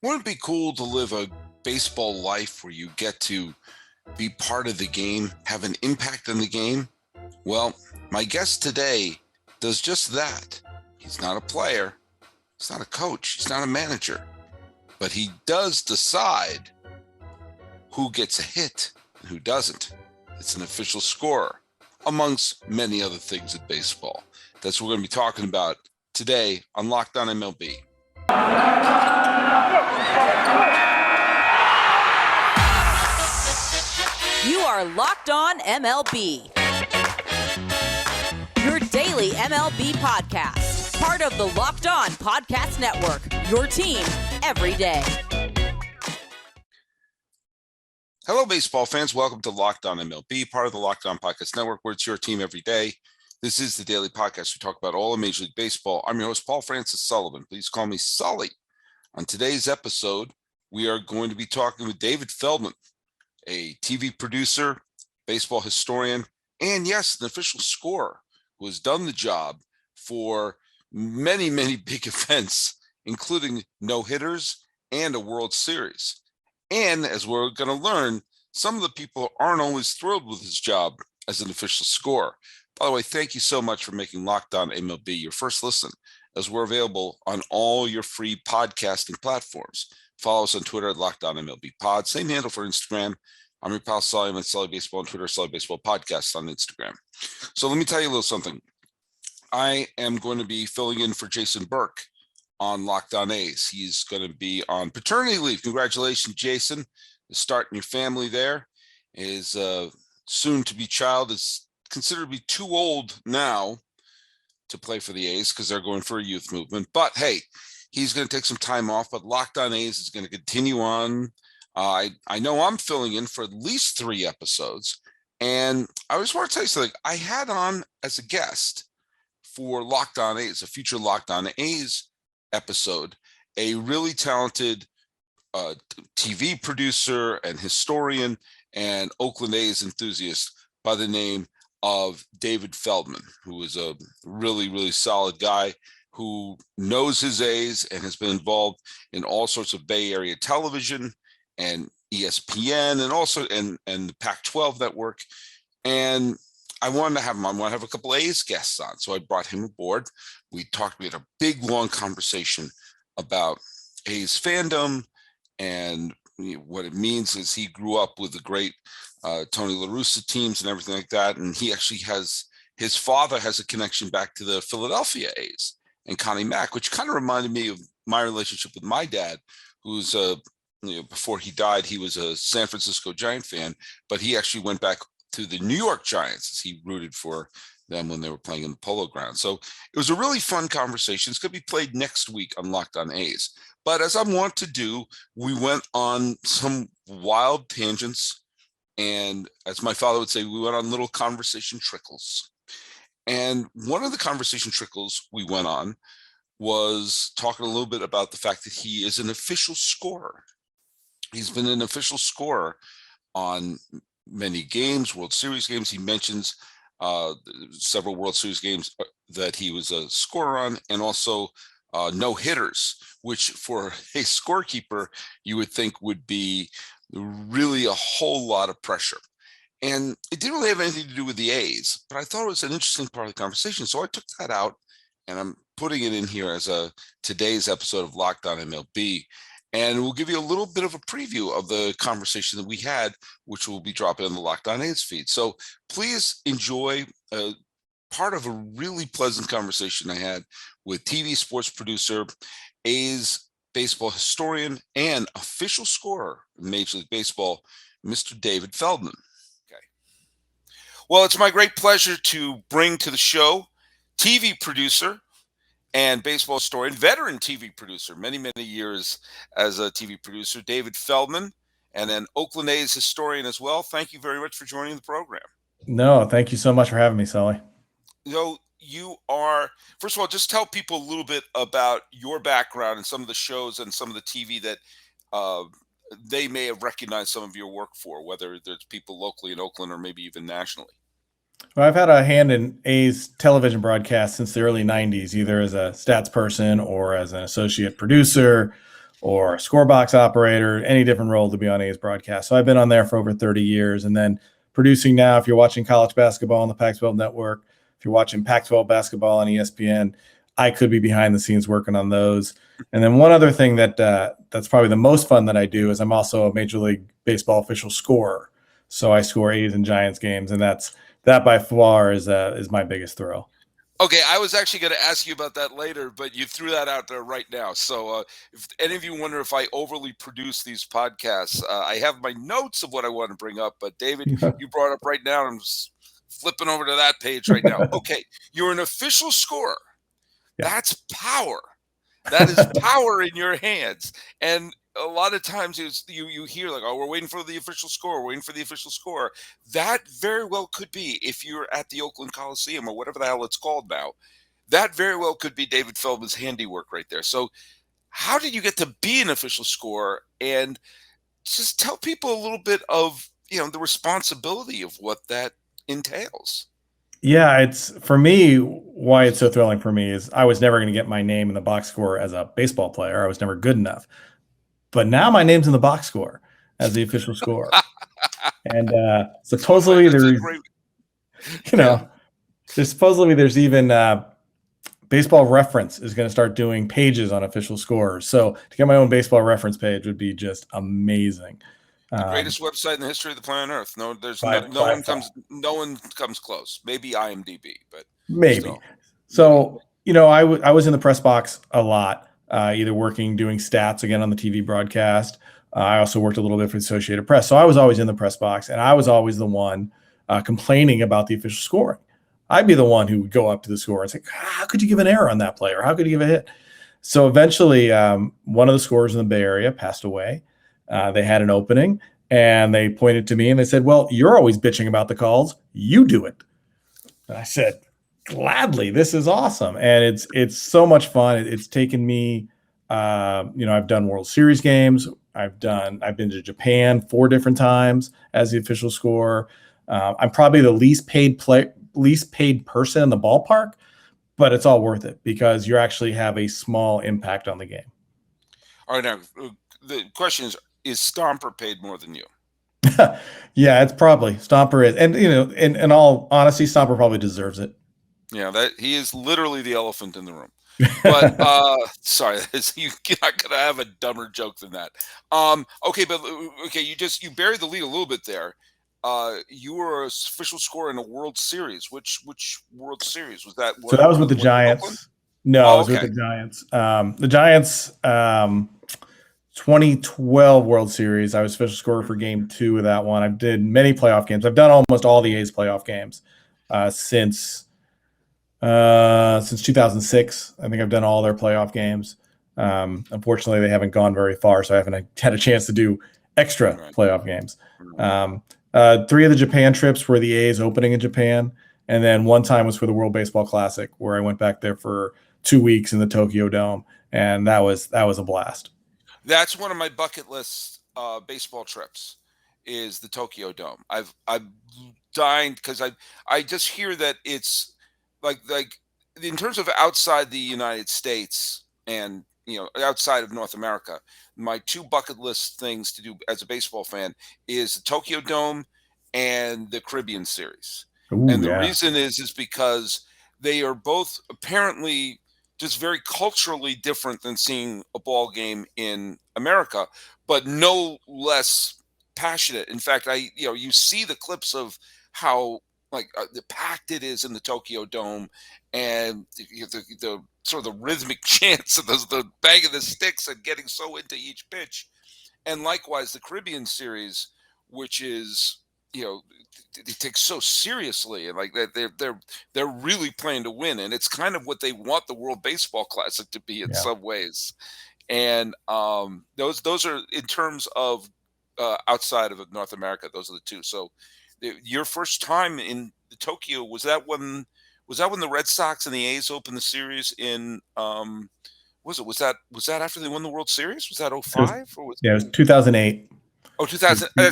Wouldn't it be cool to live a baseball life where you get to be part of the game, have an impact on the game? Well, my guest today does just that. He's not a player, he's not a coach, he's not a manager, but he does decide who gets a hit and who doesn't. It's an official scorer, amongst many other things in baseball. That's what we're going to be talking about today on Locked On MLB. You are Locked On MLB, your daily MLB podcast, part of the Locked On Podcast Network, your team every day. Hello, baseball fans. Welcome to Locked On MLB, part of the Locked On Podcast Network, where it's your team every day. This is the daily podcast. We talk about all of Major League Baseball. I'm your host, Paul Francis Sullivan. Please call me Sully. On today's episode, we are going to be talking with David Feldman, a TV producer, baseball historian, and yes, an official scorer who has done the job for many, many big events, including no-hitters and a World Series. And as we're going to learn, some of the people aren't always thrilled with his job as an official scorer. By the way, thank you so much for making Locked On MLB your first listen, as we're available on all your free podcasting platforms. Follow us on Twitter at Locked On MLB Pod. Same handle for Instagram. I'm your pal Sully. I'm at Sully Baseball on Twitter, Sully Baseball Podcast on Instagram. So let me tell you a little something. I am going to be filling in for Jason Burke on Locked On A's. He's going to be on paternity leave. Congratulations, Jason. Starting your family there. His soon-to-be child is considered to be too old now to play for the A's because they're going for a youth movement. But hey, he's going to take some time off, but Locked On A's is going to continue on. I know I'm filling in for at least 3 episodes. And I just want to tell you something. I had on as a guest for Locked On A's, a future Locked On A's episode, a really talented TV producer and historian and Oakland A's enthusiast by the name of David Feldman, who is a really, really solid guy who knows his A's and has been involved in all sorts of Bay Area television and ESPN and also and the Pac-12 network. And I wanted to have him on. I want to have a couple of A's guests on. So I brought him aboard. We had a big, long conversation about A's fandom and what it means is he grew up with the great Tony La Russa teams and everything like that. And he actually his father has a connection back to the Philadelphia A's and Connie Mack, which kind of reminded me of my relationship with my dad, who's before he died, he was a San Francisco Giant fan, but he actually went back to the New York Giants as he rooted for them when they were playing in the Polo Grounds. So it was a really fun conversation. It's going to be played next week on Locked On A's. But as I want to do, we went on some wild tangents. And as my father would say, we went on little conversation trickles. And one of the conversation trickles we went on was talking a little bit about the fact that he is an official scorer. He's been an official scorer on many games, World Series games. He mentions several World Series games that he was a scorer on, and also no-hitters, which for a scorekeeper, you would think would be really a whole lot of pressure. And it didn't really have anything to do with the A's, but I thought it was an interesting part of the conversation. So I took that out, and I'm putting it in here as today's episode of Locked On MLB. And we'll give you a little bit of a preview of the conversation that we had, which will be dropping on the Locked On A's feed. So please enjoy part of a really pleasant conversation I had with TV sports producer, A's baseball historian, and official scorer in Major League Baseball, Mr. David Feldman. Okay. Well, it's my great pleasure to bring to the show TV producer and baseball historian, veteran TV producer, many, many years as a TV producer, David Feldman, and an Oakland A's historian as well. Thank you very much for joining the program. No, thank you so much for having me, Sully. You are, first of all, just tell people a little bit about your background and some of the shows and some of the TV that they may have recognized some of your work for, whether there's people locally in Oakland or maybe even nationally. Well, I've had a hand in A's television broadcast since the early 90s, either as a stats person or as an associate producer or a scorebox operator, any different role to be on A's broadcast. So I've been on there for over 30 years. And then producing now, if you're watching college basketball on the Pac-12 network, if you're watching Pac-12 basketball on ESPN, I could be behind the scenes working on those. And then one other thing that's probably the most fun that I do is I'm also a Major League Baseball official scorer. So I score A's and Giants games, and that by far is my biggest thrill. Okay, I was actually going to ask you about that later, but you threw that out there right now. So if any of you wonder if I overly produce these podcasts, I have my notes of what I want to bring up. But David, you brought up right now, I'm just flipping over to that page right now. Okay, you're an official scorer. Yeah. That's power. That is power in your hands. And a lot of times you hear like, oh, we're waiting for the official score. We're waiting for the official score. That very well could be, if you're at the Oakland Coliseum or whatever the hell it's called now, that very well could be David Feldman's handiwork right there. So how did you get to be an official scorer? And just tell people a little bit of, the responsibility of what that entails. Yeah, it's for me, why it's so thrilling for me is I was never going to get my name in the box score as a baseball player. I was never good enough. But now my name's in the box score as the official scorer. And supposedly there's, there's even Baseball Reference is going to start doing pages on official scorers. So to get my own Baseball Reference page would be just amazing. The greatest website in the history of the planet Earth. No, there's no one comes close. Maybe IMDb, but maybe. Still. So I was in the press box a lot, either doing stats again on the TV broadcast. I also worked a little bit for the Associated Press, so I was always in the press box, and I was always the one complaining about the official scoring. I'd be the one who would go up to the scorer and say, "How could you give an error on that play? Or how could you give a hit?" So eventually, one of the scorers in the Bay Area passed away. They had an opening, and they pointed to me and they said, "Well, you're always bitching about the calls. You do it." And I said, "Gladly, this is awesome." And it's so much fun. It's taken me, I've done World Series games. I've been to Japan 4 different times as the official scorer. I'm probably the least paid person in the ballpark, but it's all worth it because you actually have a small impact on the game. All right, now the question is Stomper paid more than you? Yeah, it's probably Stomper is, and in all honesty, Stomper probably deserves it. Yeah, that he is literally the elephant in the room. But sorry, you're not gonna have a dumber joke than that. You buried the lead a little bit there. You were an official scorer in a World Series. Which World Series was that? So that was with the Giants. No, it was with the Giants. The Giants 2012 World Series. I was official scorer for Game 2 of that one. I did many playoff games. I've done almost all the A's playoff games since 2006. I think I've done all their playoff games. Unfortunately, they haven't gone very far, so I haven't had a chance to do extra playoff games. 3 of the Japan trips were the A's opening in Japan, and then one time was for the World Baseball Classic, where I went back there for 2 weeks in the Tokyo Dome, and that was a blast. That's one of my bucket list baseball trips, is the Tokyo Dome. I've dined because I just hear that it's like in terms of outside the United States and outside of North America, my 2 bucket list things to do as a baseball fan is the Tokyo Dome and the Caribbean Series. Ooh, and the reason is because they are both apparently just very culturally different than seeing a ball game in America, but no less passionate. In fact, you see the clips of how the packed it is in the Tokyo Dome, and the sort of the rhythmic chants of the bang of the sticks and getting so into each pitch. And likewise, the Caribbean Series, which is, they take so seriously, and they're really playing to win, and it's kind of what they want the World Baseball Classic to be in some ways. And those are, in terms of outside of North America, those are the 2. So your first time in Tokyo, was that when the Red Sox and the A's opened the series in was that after they won the World Series? Was that 05 or was it was 2008. Oh, 2000. Yeah,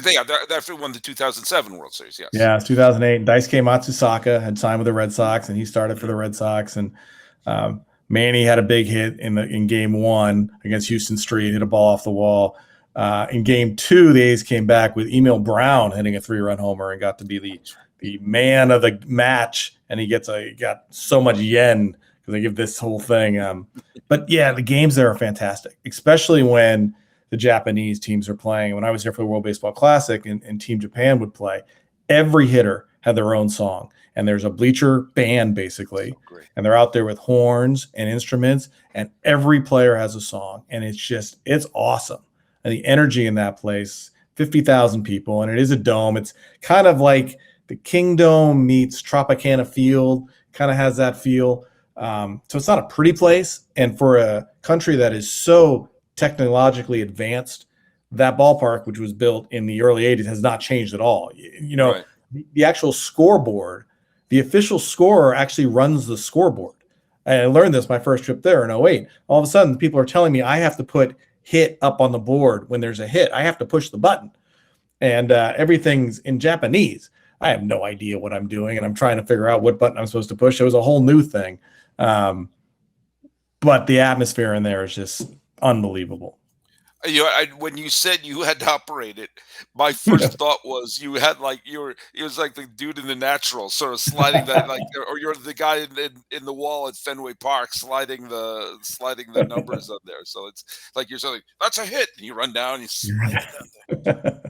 after they won the 2007 World Series, yes. Yeah, it's 2008. Daisuke Matsusaka had signed with the Red Sox, and he started for the Red Sox. And Manny had a big hit in game 1 against Houston Street, hit a ball off the wall. In game 2, the A's came back with Emil Brown hitting a 3-run homer and got to be the man of the match. And he got so much yen because they give this whole thing. But yeah, the games there are fantastic, especially when the Japanese teams are playing. When I was here for the World Baseball Classic and Team Japan would play, every hitter had their own song. And there's a bleacher band, basically. Oh, and they're out there with horns and instruments, and every player has a song. And it's awesome. And the energy in that place, 50,000 people, and it is a dome. It's kind of like the Kingdome meets Tropicana Field, kind of has that feel. So it's not a pretty place. And for a country that is so technologically advanced, that ballpark, which was built in the early 80s, has not changed at all. Right. The actual scoreboard, the official scorer actually runs the scoreboard. I learned this my first trip there in 2008. All of a sudden, people are telling me I have to put hit up on the board when there's a hit. I have to push the button. And everything's in Japanese. I have no idea what I'm doing, and I'm trying to figure out what button I'm supposed to push. It was a whole new thing. But the atmosphere in there is just unbelievable. When you said you had to operate it, my first thought was you had it was like the dude in The Natural, sort of sliding that, or you're the guy in the wall at Fenway Park sliding the numbers up there. So it's like you're saying, that's a hit, and you run down and you slide it down there.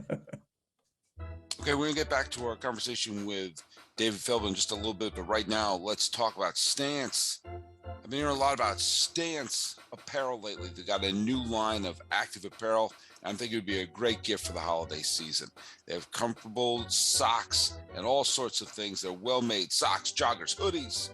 Okay, we're gonna get back to our conversation with David Feldman in just a little bit, but right now let's talk about Stance. I've been hearing a lot about Stance Apparel lately. They got a new line of active apparel. I think it would be a great gift for the holiday season. They have comfortable socks and all sorts of things. They're well-made socks, joggers, hoodies.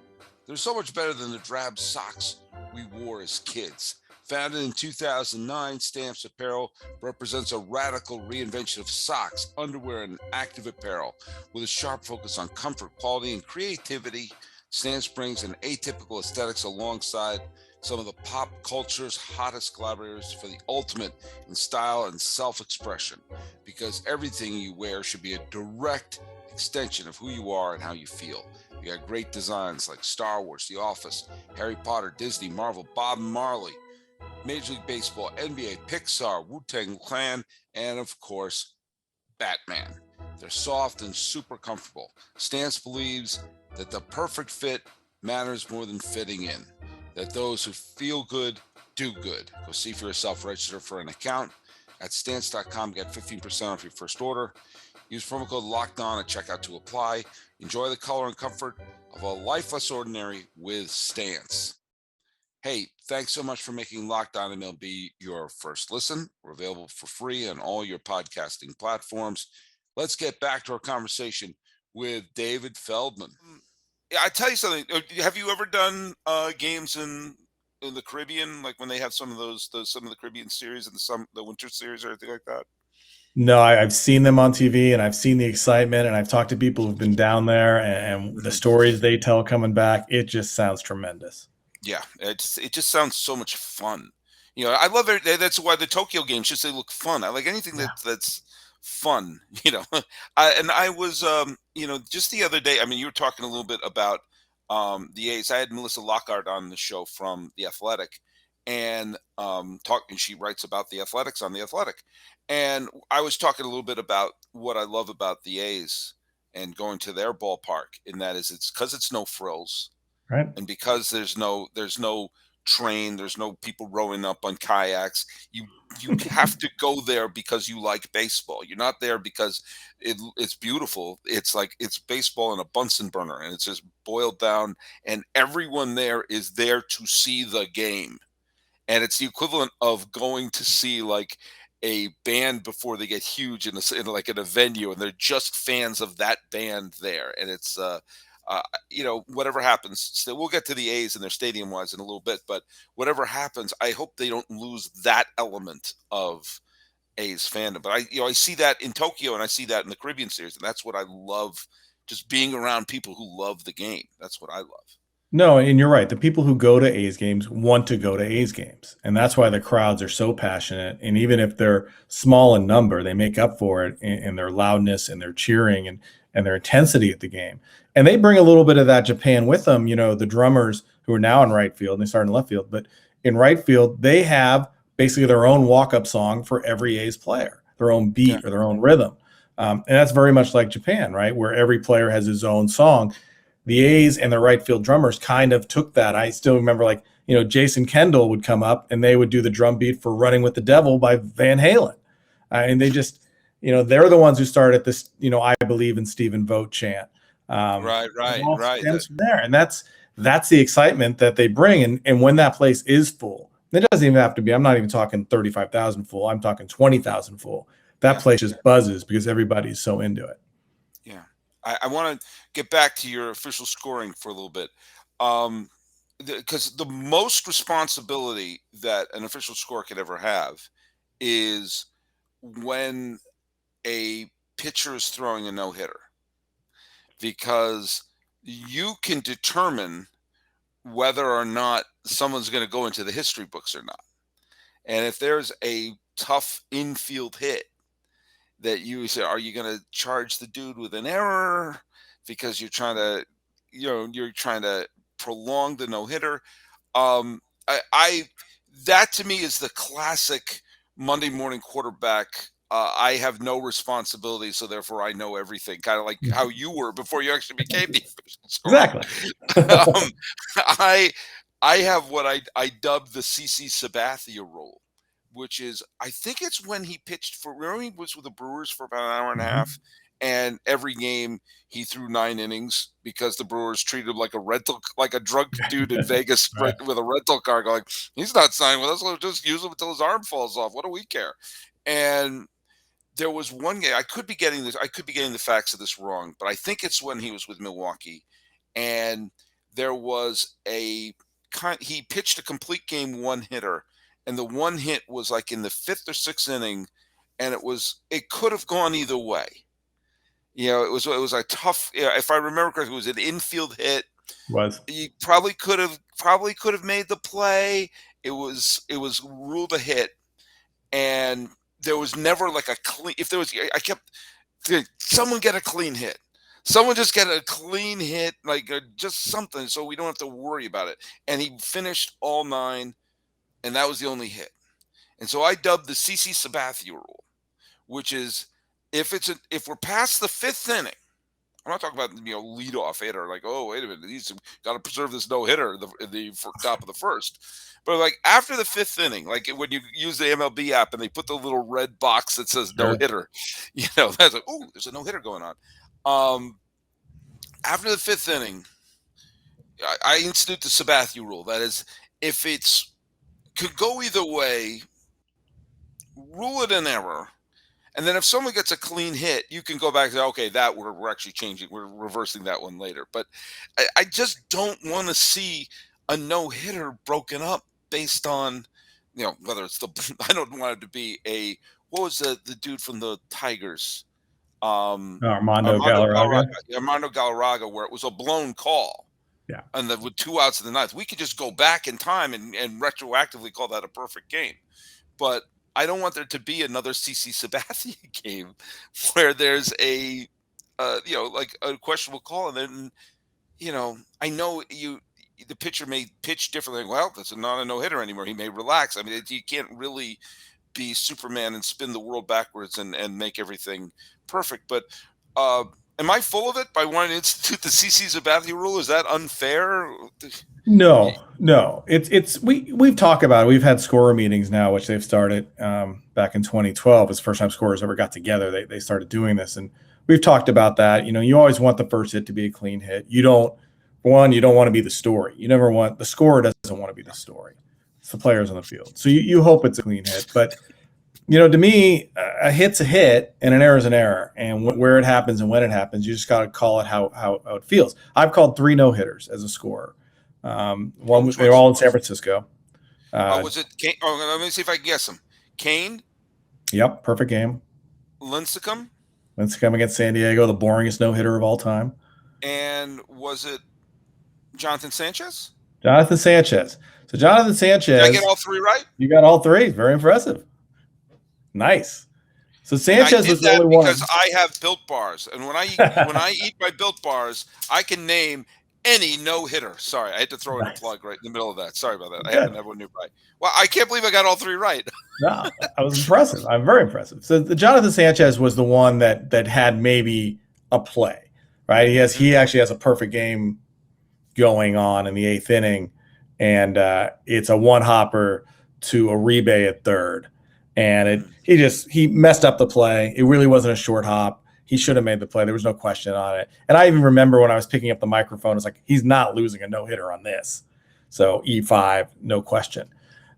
They're so much better than the drab socks we wore as kids. Founded in 2009, Stance Apparel represents a radical reinvention of socks, underwear, and active apparel. With a sharp focus on comfort, quality, and creativity, Stance brings an atypical aesthetics alongside some of the pop culture's hottest collaborators for the ultimate in style and self-expression, because everything you wear should be a direct extension of who you are and how you feel. You got great designs like Star Wars, The Office, Harry Potter, Disney, Marvel, Bob Marley, Major League Baseball, NBA, Pixar, Wu-Tang Clan, and of course, Batman. They're soft and super comfortable. Stance believes that the perfect fit matters more than fitting in, that those who feel good do good. Go see for yourself, register for an account at stance.com, get 15% off your first order. Use promo code LOCKEDON at checkout to apply. Enjoy the color and comfort of a life less ordinary with Stance. Hey, thanks so much for making Locked On MLB your first listen. We're available for free on all your podcasting platforms. Let's get back to our conversation with David Feldman. I tell you something. Have you ever done games in the Caribbean, like when they have some of some of the Caribbean series and the winter series or anything like that? No, I've seen them on TV, and I've seen the excitement, and I've talked to people who've been down there, and the stories they tell coming back. It just sounds tremendous. Yeah, it just sounds so much fun. I love it. That's why the Tokyo games they look fun. I like anything that's fun. I was just the other day. I mean, you were talking a little bit about the A's. I had Melissa Lockhart on the show from The Athletic, and she writes about the Athletics on The Athletic, and I was talking a little bit about what I love about the A's and going to their ballpark. In that is, it's because it's no frills. Right. And because there's no train, there's no people rowing up on kayaks. You have to go there because you like baseball. You're not there because it's beautiful. It's like it's baseball in a Bunsen burner, and it's just boiled down. And everyone there is there to see the game, and it's the equivalent of going to see like a band before they get huge in a venue, and they're just fans of that band there, and it's. Whatever happens, we'll get to the A's and their stadium wise in a little bit, but whatever happens, I hope they don't lose that element of A's fandom. But I see that in Tokyo, and I see that in the Caribbean series, and that's what I love, just being around people who love the game. That's what I love. No, and you're right. The people who go to A's games want to go to A's games, and that's why the crowds are so passionate. And even if they're small in number, they make up for it in their loudness and their cheering. and their intensity at the game. And they bring a little bit of that Japan with them. The drummers who are now in right field, and they started in left field, but in right field, they have basically their own walk-up song for every A's player, their own beat or their own rhythm. And that's very much like Japan, right? Where every player has his own song. The A's and the right field drummers kind of took that. I still remember Jason Kendall would come up and they would do the drum beat for Running with the Devil by Van Halen. And they just, they're the ones who started this, I believe in Stephen Vogt chant. Right. Stems from there. And that's the excitement that they bring. And when that place is full, it doesn't even have to be, I'm not even talking 35,000 full. I'm talking 20,000 full. That place just buzzes because everybody's so into it. Yeah. I want to get back to your official scoring for a little bit. Because the most responsibility that an official scorer could ever have is when a pitcher is throwing a no-hitter. Because you can determine whether or not someone's going to go into the history books or not. And if there's a tough infield hit that you say, are you going to charge the dude with an error because you're trying to prolong the no-hitter? That to me is the classic Monday morning quarterback. I have no responsibility, so therefore I know everything. Kind of like how you were before you actually became the official scorer. Exactly. I have what I dubbed the CC Sabathia Rule, which is, I think it's when he pitched remember he was with the Brewers for about an hour and a half, and every game he threw 9 innings because the Brewers treated him like a drunk dude in Vegas with a rental car, going, he's not signing with us, we'll just use him until his arm falls off. What do we care? And there was one game, I could be getting the facts of this wrong, but I think it's when he was with Milwaukee, and there was he pitched a complete game one-hitter, and the one hit was like in the 5th or 6th inning, and it could have gone either way. It was a tough. If I remember correctly, it was an infield hit. He probably could have made the play. It was ruled a hit, and there was never like a clean. If there was, I kept thinking, someone get a clean hit. Someone just get a clean hit, just something, so we don't have to worry about it. And he finished all 9. And that was the only hit. And so I dubbed the CC Sabathia Rule, which is if we're past the 5th inning, I'm not talking about leadoff hitter, like, oh, wait a minute, he's got to preserve this no hitter the top of the 1st. But like after the 5th inning, like when you use the MLB app and they put the little red box that says no hitter, that's like, oh, there's a no hitter going on. After the 5th inning, I institute the Sabathia Rule. That is, if it's could go either way, rule it an error, and then if someone gets a clean hit, you can go back and say, okay, that we're actually changing, we're reversing that one later. But I just don't want to see a no-hitter broken up based on, whether it's I don't want it to be what was the dude from the Tigers? Armando Galarraga. Armando Galarraga, where it was a blown call. Yeah. And with 2 outs in the 9th, we could just go back in time and retroactively call that a perfect game. But I don't want there to be another CC Sabathia game where there's a questionable call. And then, I know the pitcher may pitch differently. Well, that's not a no-hitter anymore. He may relax. I mean, you can't really be Superman and spin the world backwards and make everything perfect. But, am I full of it by wanting to institute the CC Sabathia Rule? Is that unfair? No. We've talked about it. We've had scorer meetings now, which they've started back in 2012. It's the first time scorers ever got together. They started doing this, and we've talked about that. You always want the first hit to be a clean hit. You don't want to be the story. The scorer doesn't want to be the story. It's the players on the field. So you hope it's a clean hit, but to me, a hit's a hit and an error is an error. And where it happens and when it happens, you just got to call it how it feels. I've called 3 no-hitters as a scorer. They're all in San Francisco. Was it Kane? Let me see if I can guess them. Kane? Yep, perfect game. Lincecum against San Diego, the boringest no-hitter of all time. And was it Jonathan Sanchez? Jonathan Sanchez. So Jonathan Sanchez. Did I get all 3 right? You got all 3. Very impressive. Nice. So And I Sanchez did was the that only one. because I have Built Bars, and when I eat my Built Bars, I can name any no hitter. Sorry, I had to throw in a Nice. plug right in the middle of that. Sorry about that. I happen Good. to have one nearby. Well, I can't believe I got all three right. No, I was impressive. I'm very impressive. So the Jonathan Sanchez was the one that had maybe a play, right? He actually has a perfect game going on in the 8th inning, and it's a one hopper to Uribe at third, and he messed up the play. It really wasn't a short hop. He should have made the play. There was no question on it. And I even remember when I was picking up the microphone, it's like, he's not losing a no hitter on this. So E5, no question.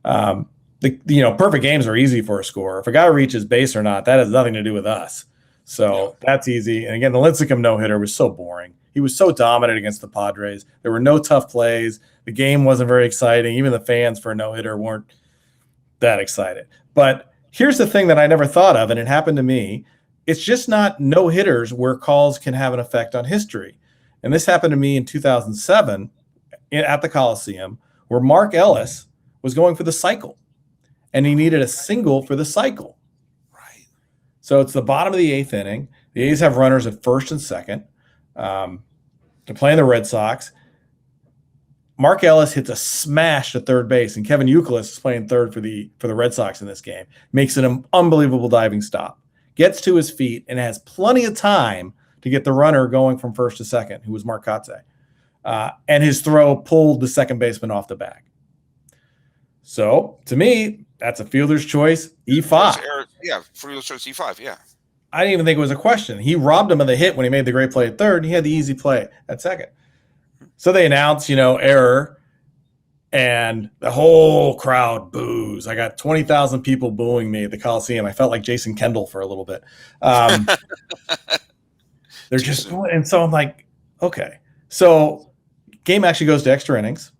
Perfect games are easy for a scorer. If a guy reaches base or not, that has nothing to do with us. So that's easy. And again, the Lincecum no-hitter was so boring. He was so dominant against the Padres. There were no tough plays. The game wasn't very exciting. Even the fans for a no-hitter weren't that excited. But here's the thing that I never thought of, and it happened to me. It's just not no-hitters where calls can have an effect on history. And this happened to me in 2007 at the Coliseum, where Mark Ellis was going for the cycle, and he needed a single for the cycle. Right. So it's the bottom of the 8th inning. The A's have runners at first and second. They're playing the Red Sox. Mark Ellis hits a smash to third base, and Kevin Youkilis is playing third for the Red Sox in this game. Makes an unbelievable diving stop. Gets to his feet and has plenty of time to get the runner going from first to second, who was Mark Kotsay. And his throw pulled the second baseman off the bag. So, to me, that's a fielder's choice, E5. Yeah, fielder's choice, E5, yeah. I didn't even think it was a question. He robbed him of the hit when he made the great play at third, and he had the easy play at second. So they announce, error, and the whole crowd boos. I got 20,000 people booing me at the Coliseum. I felt like Jason Kendall for a little bit. They're just going, and so I'm like, okay. So game actually goes to extra innings.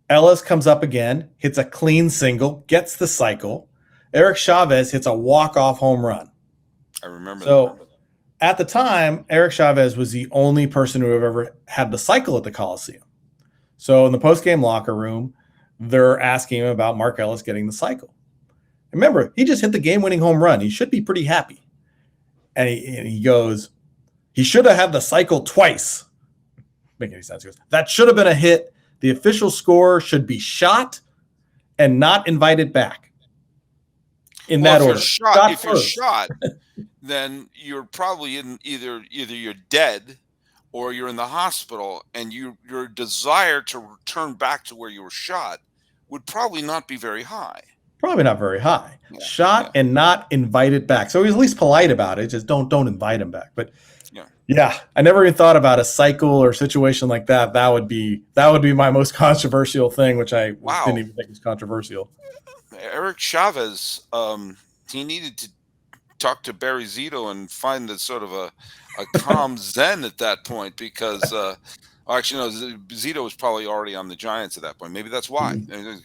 Ellis comes up again, hits a clean single, gets the cycle. Eric Chavez hits a walk-off home run. I remember that. So at the time, Eric Chavez was the only person who ever had the cycle at the Coliseum. So in the post-game locker room, they're asking him about Mark Ellis getting the cycle. Remember, he just hit the game-winning home run. He should be pretty happy. And he goes, he should have had the cycle twice. Make any sense? He goes, that should have been a hit. The official score should be shot and not invited back. In that order. If you're shot, then you're probably in either you're dead or you're in the hospital, and your desire to return back to where you were shot would probably not be very high. Probably not very high. Yeah, shot and not invited back. So he's at least polite about it. Just don't invite him back. But yeah, I never even thought about a cycle or situation like that. That would be my most controversial thing, which I didn't even think was controversial. Eric Chavez, he needed to talk to Barry Zito and find the sort of a calm zen at that point, because Zito was probably already on the Giants at that point. Maybe that's why.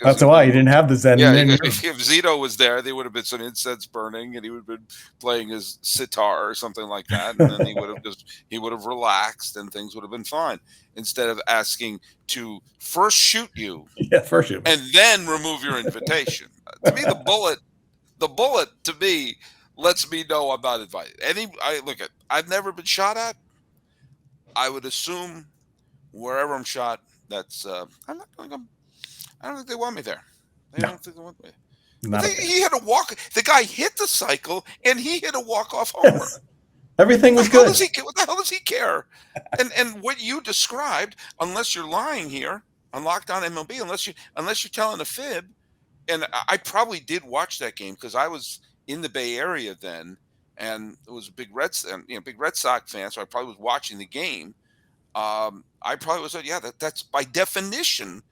That's why he didn't have the zen. Yeah, if Zito was there, there would have been some incense burning, and he would have been playing his sitar or something like that, and then he would have relaxed, and things would have been fine. Instead of asking to first shoot you, and then remove your invitation. To me, the bullet to me lets me know I'm not invited. I've never been shot at. I would assume wherever I'm shot, that's I don't think they want me there. I don't think they want me. He had a walk. The guy hit the cycle, and he hit a walk-off homer. Yes. Everything was good. What the hell does he care? And what you described, unless you're lying here on Locked On MLB, unless you're telling a fib, and I probably did watch that game because I was in the Bay Area then, and it was a big Red Sox fan, so I probably was watching the game. I probably was like, that's by definition,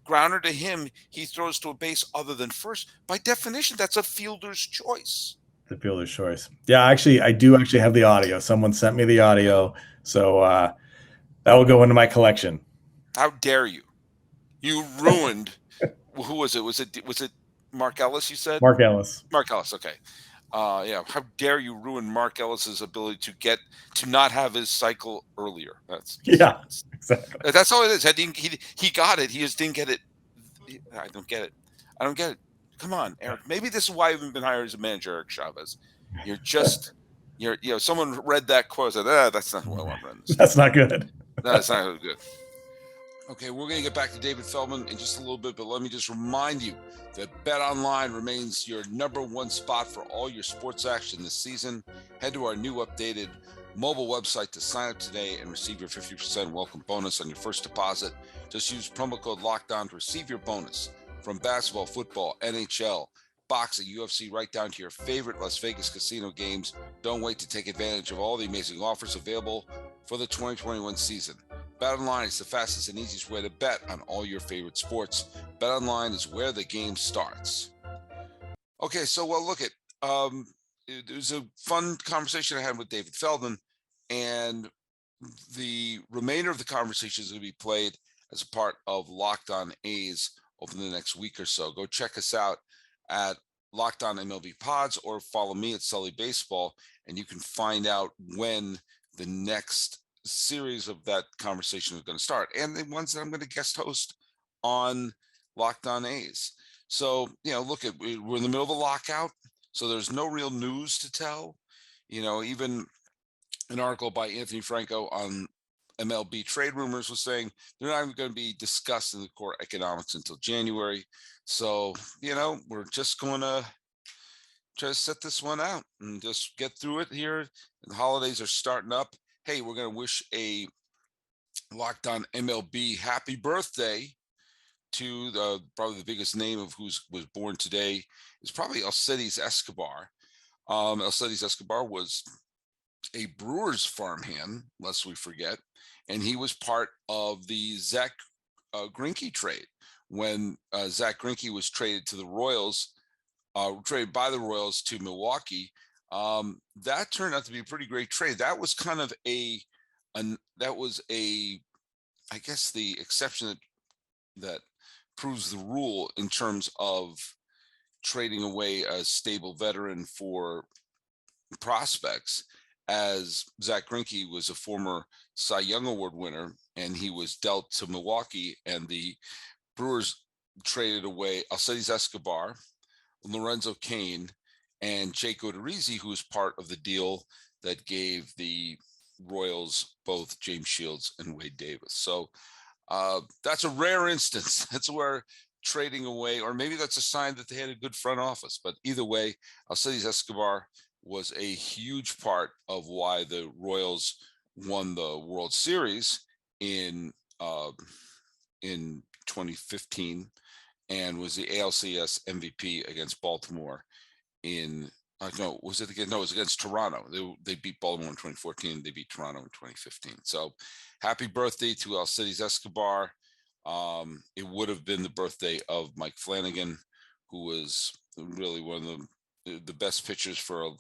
grounder to him, he throws to a base other than first. By definition, that's a fielder's choice. The fielder's choice. Yeah, actually, I do actually have the audio. Someone sent me the audio, so that will go into my collection. How dare you? You ruined. Who was it? Was it Mark Ellis? You said Mark Ellis. Mark Ellis. Okay. How dare you ruin Mark Ellis's ability to not have his cycle earlier? Exactly. That's all it is. He got it. He just didn't get it. I don't get it. Come on, Eric. Maybe this is why you haven't been hired as a manager, Eric Chavez. Someone read that quote and said, that's not who I want running this. That's not good. No, that's not good. Okay, we're going to get back to David Feldman in just a little bit, but let me just remind you that BetOnline remains your number one spot for all your sports action this season. Head to our new updated mobile website to sign up today and receive your 50% welcome bonus on your first deposit. Just use promo code LOCKEDON to receive your bonus from basketball, football, NHL, boxing, UFC, right down to your favorite Las Vegas casino games. Don't wait to take advantage of all the amazing offers available for the 2021 season. BetOnline is the fastest and easiest way to bet on all your favorite sports. BetOnline is where the game starts. Okay, so look at it was a fun conversation I had with David Feldman, and the remainder of the conversation is going to be played as a part of Locked On A's over the next week or so. Go check us out at Locked On MLB Pods or follow me at Sully Baseball, and you can find out when the next series of that conversation is going to start, and the ones that I'm going to guest host on Locked On A's. So, look, we're in the middle of a lockout, so there's no real news to tell. Even an article by Anthony Franco on MLB trade rumors was saying they're not even going to be discussed in the core economics until January. So, we're just going to try to set this one out and just get through it here. The holidays are starting up. Hey, we're going to wish a Locked On MLB happy birthday to probably the biggest name of was born today is probably Alcides Escobar. Alcides Escobar was a Brewers farmhand, lest we forget, and he was part of the Zach Greinke trade when Zach Greinke was traded to the Royals, traded by the Royals to Milwaukee. That turned out to be a pretty great trade. That was kind of I guess the exception that proves the rule in terms of trading away a stable veteran for prospects, as Zach Greinke was a former Cy Young Award winner, and he was dealt to Milwaukee, and the Brewers traded away Alcides Escobar, Lorenzo Cain, and Jake Odorizzi, who was part of the deal that gave the Royals both James Shields and Wade Davis. So that's a rare instance. That's where trading away, or maybe that's a sign that they had a good front office. But either way, Alcides Escobar was a huge part of why the Royals won the World Series in 2015 and was the ALCS MVP against Baltimore it was against Toronto. They beat Baltimore in 2014. They beat Toronto in 2015. So happy birthday to Alcides Escobar. It would have been the birthday of Mike Flanagan, who was really one of the best pitchers for a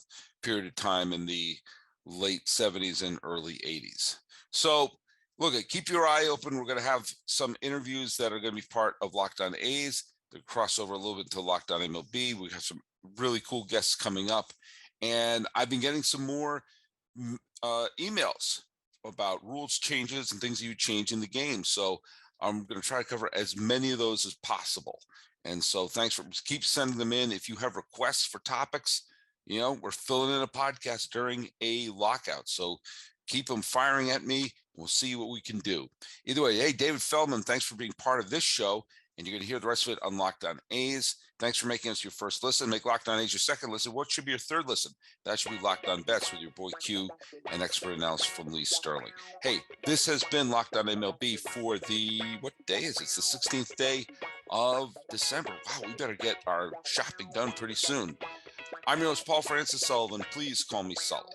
period of time in the late 70s and early 80s. So look, keep your eye open. We're going to have some interviews that are going to be part of Locked On A's. They cross over a little bit to Locked On MLB. We have some really cool guests coming up, and I've been getting some more emails about rules changes and things that you change in the game. So I'm going to try to cover as many of those as possible. And so thanks keep sending them in. If you have requests for topics, we're filling in a podcast during a lockout. So keep them firing at me. We'll see what we can do. Either way, hey, David Feldman, thanks for being part of this show. And you're going to hear the rest of it on Locked On A's. Thanks for making us your first listen. Make Locked On A's your second listen. What should be your third listen? That should be Locked On Bets with your boy Q and expert analysis from Lee Sterling. Hey, this has been Locked On MLB for what day is it? It's the 16th day of December. Wow, we better get our shopping done pretty soon. I'm your host, Paul Francis Sullivan. Please call me Sully.